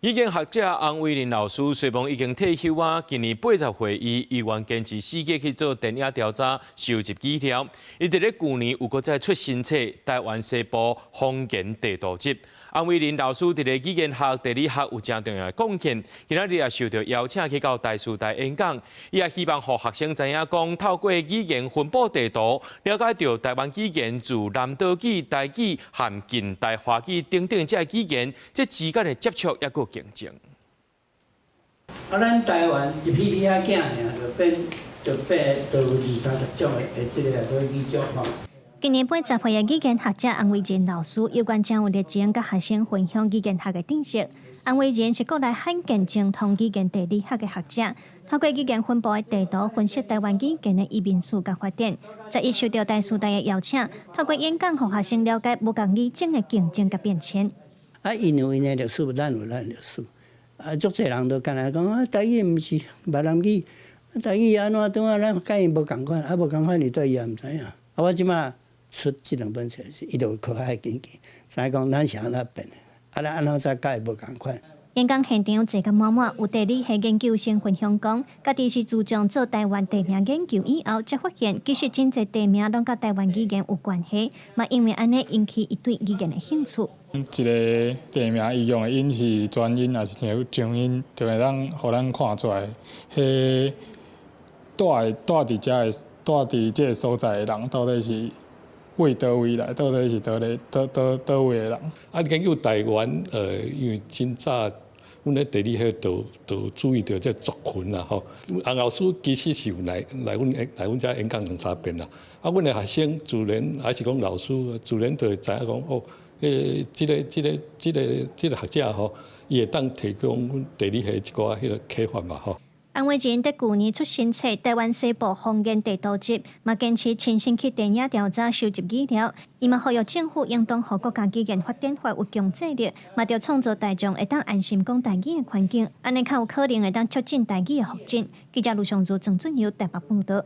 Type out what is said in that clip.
語言學者洪偉林老師雖然已經退休啊，今年80歲，伊依然堅持4個去做電影調查、收集資料。伊佇咧去年有擱再出新冊《台灣西部方言地圖集》。洪偉林老師佇咧語言學、地理學有正重要貢獻，今仔日也受到邀請去到台師大演講。伊也希望讓學生知影講，透過語言分布地圖，了解到台灣語言自南島語、台語和近代華語等等這語言，這之間的接觸也個競爭。咱台灣一批批仔囝爾，就變到20-30種的這個語種吼。今年80歲的語言學者洪偉林老師有關將有熱情甲學生分享語言學的知識。洪偉林是國內罕見精通語言地理學的學者，透過語言分布的地圖分析台灣語言的移民史甲發展。在伊受到台師大的邀請，透過演講，讓學生了解不同語種的競爭甲變遷。因有因的歷史，咱有咱歷史。足濟人都干來講台語毋是閩南語，台語安怎當咱甲因無共款，無共款，伊對伊也毋知影。我即馬出這兩本冊，伊就靠海研究，知講咱是安怎變的，咱安怎才甲伊無共款。演講現場坐甲滿滿，有地理系研究生分享講，家己是自從做台灣地名研究以後，才發現其實真濟地名攏甲台灣語言有關係，嘛因為安尼引起伊對語言的興趣。一個地名伊用的音是轉音還是長音，就會當互咱看出來，迄住佇這個所在的人到底是為叨位來，到底是叨位的人。研究台灣，因為真早，阮咧地理系都注意到這族群啦，吼。洪老師其實是有來阮遮演講2-3遍啦。阮的學生自然還是講老師，自然就會知影講哦，這個學者吼，伊會當提供阮地理系一寡迄個啟發嘛，吼。洪偉林在去年出新冊《台灣西部方言地圖集》，嘛堅持親身去電影調查、收集資料。伊嘛呼籲政府應當互國家語言發展法有強制力，嘛着創造大眾會當安心講台語的環境，安尼較有可能會當促進台語的發展。記者盧尚祖、鄭俊佑台北報道。